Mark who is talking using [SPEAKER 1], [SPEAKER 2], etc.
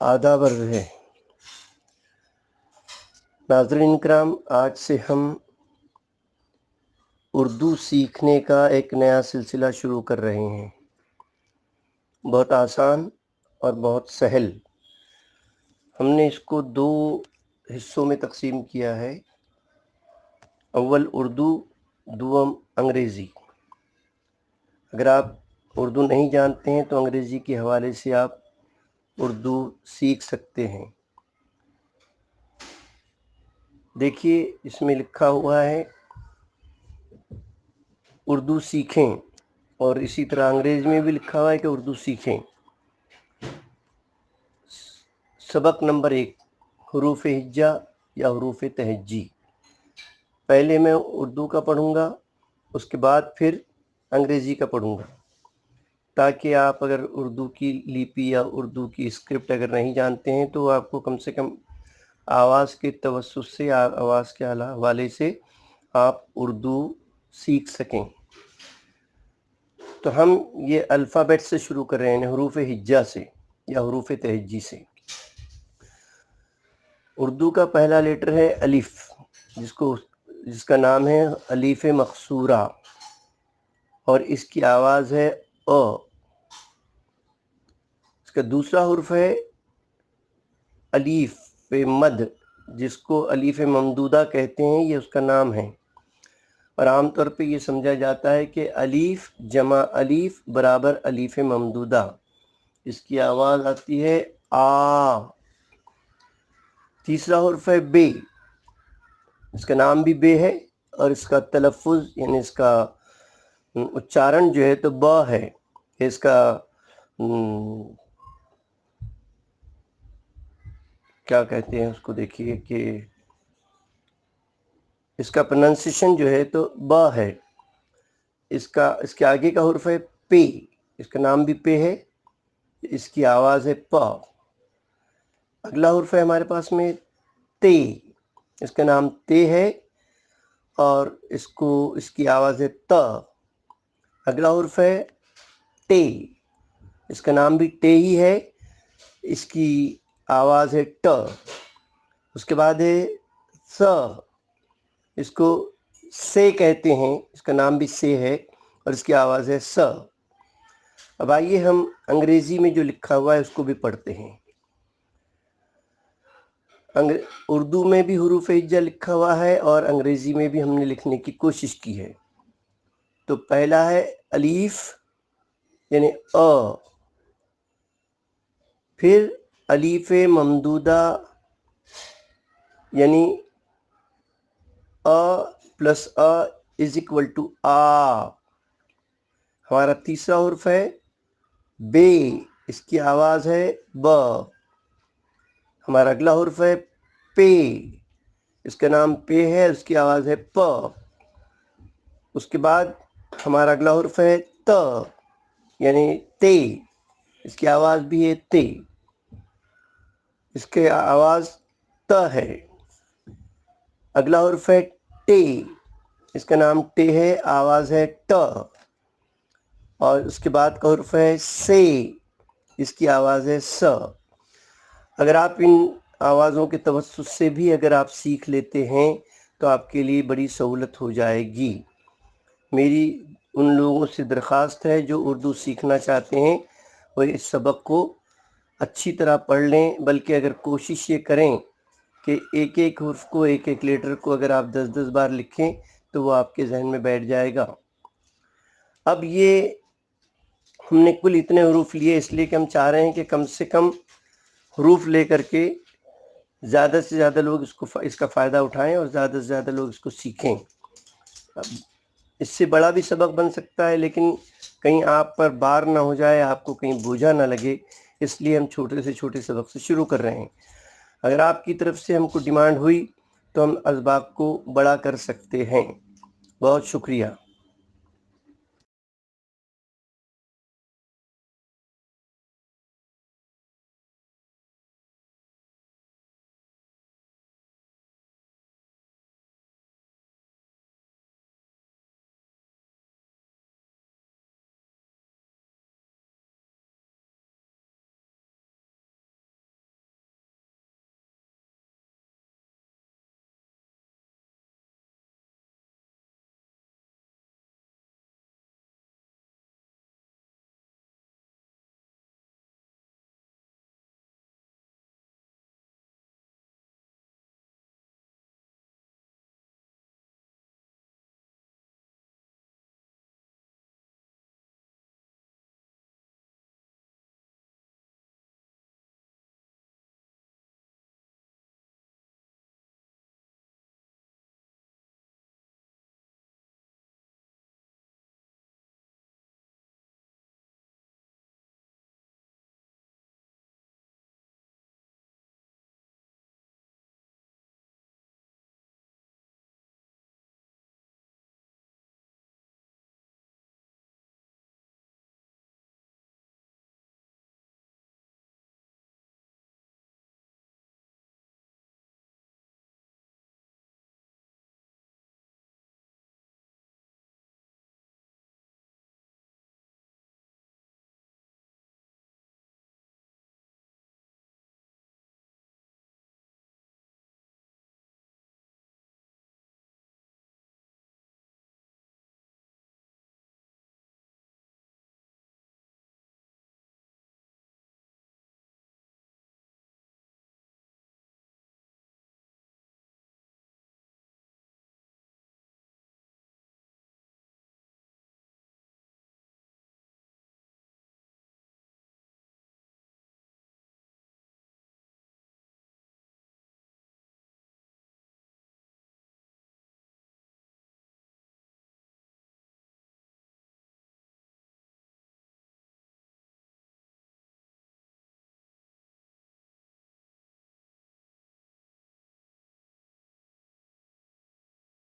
[SPEAKER 1] आदाब अर्ज़ है। नाज़रीन किराम, आज से हम उर्दू सीखने का एक नया सिलसिला शुरू कर रहे हैं। बहुत आसान और बहुत सहल। हमने इसको 2 हिस्सों में तक़सीम किया है। अव्वल उर्दू, दुअम अंग्रेज़ी। अगर आप उर्दू नहीं जानते हैं तो अंग्रेज़ी के हवाले से आप उर्दू सीख सकते हैं। देखिए, इसमें लिखा हुआ है उर्दू सीखें, और इसी तरह अंग्रेज़ी में भी लिखा हुआ है कि उर्दू सीखें। सबक नंबर 1, हुरूफ़ हिज्जा या हुरूफ़ तहज्जी। पहले मैं उर्दू का पढ़ूँगा, उसके बाद फिर अंग्रेज़ी का पढ़ूँगा, ताकि आप अगर उर्दू की लिपि या उर्दू की स्क्रिप्ट अगर नहीं जानते हैं तो आपको कम से कम आवाज़ के तवस्सुत से, आवाज़ के हवाले से आप उर्दू सीख सकें। तो हम ये अल्फ़ाबेट से शुरू कर रहे हैं, हुरूफ़ हिज्जा से या हुरूफ़ तहज्जी से। उर्दू का पहला लेटर है अलिफ, जिसका नाम है अलीफ़ मक़सूरा, और इसकी आवाज़ है अ। इसका दूसरा हुर्फ है अलीफ़ मद, जिसको अलीफ़ ममदूदा कहते हैं, ये उसका नाम है। और आम तौर पे ये समझा जाता है कि अलीफ़ जमा अलीफ़ बराबर अलीफ़ ममदूदा। इसकी आवाज़ आती है आ। तीसरा हुर्फ है बे। इसका नाम भी बे है, और इसका तलफ़ुज़ यानी इसका उच्चारण जो है तो ब है। इसका क्या कहते हैं उसको, देखिए कि इसका प्रोनाउंसिएशन जो है तो ब है। इसके आगे का हुर्फ है पे। इसका नाम भी पे है, इसकी आवाज़ है प। अगला हुर्फ है हमारे पास में ते। इसका नाम ते है और इसकी आवाज़ है त। अगला हुर्फ है टे। इसका नाम भी टे ही है, इसकी आवाज़ है ट। उसके बाद है स। इसको से कहते हैं, इसका नाम भी से है और इसकी आवाज़ है स। अब आइए हम अंग्रेज़ी में जो लिखा हुआ है उसको भी पढ़ते हैं। उर्दू में भी हुरूफ़ हिज्जा लिखा हुआ है और अंग्रेज़ी में भी हमने लिखने की कोशिश की है। तो पहला है अलीफ़ यानी अ, फिर अलीफ़ ममदूदा यानी a plus a is equal to आ। हमारा तीसरा हुर्फ है बे, इसकी आवाज़ है ब। हमारा अगला हुर्फ है पे, इसका नाम पे है, उसकी आवाज़ है प। उसके बाद हमारा अगला हुर्फ है त यानी ते, इसकी आवाज़ भी है ते, इसके आवाज़ त है। अगला हुर्फ है टे, इसका नाम टे है, आवाज़ है ट। और उसके बाद का हुर्फ है से, इसकी आवाज़ है स। अगर आप इन आवाज़ों के तवस्सुत से भी अगर आप सीख लेते हैं तो आपके लिए बड़ी सहूलत हो जाएगी। मेरी उन लोगों से दरख्वास्त है जो उर्दू सीखना चाहते हैं वो इस सबक को अच्छी तरह पढ़ लें, बल्कि अगर कोशिश ये करें कि एक एक हुर्फ को, एक एक लेटर को अगर आप 10-10 बार लिखें तो वो आपके जहन में बैठ जाएगा। अब ये हमने कुल इतने हुरूफ लिए इसलिए कि हम चाह रहे हैं कि कम से कम हुरूफ लेकर के ज़्यादा से ज़्यादा लोग इसका फ़ायदा उठाएं और ज़्यादा से ज़्यादा लोग इसको सीखें। अब इससे बड़ा भी सबक बन सकता है, लेकिन कहीं आप पर बार ना हो जाए, आपको कहीं बोझा ना लगे, इसलिए हम छोटे से छोटे सबक से शुरू कर रहे हैं। अगर आपकी तरफ से हमको डिमांड हुई तो हम असबाब को बड़ा कर सकते हैं। बहुत शुक्रिया।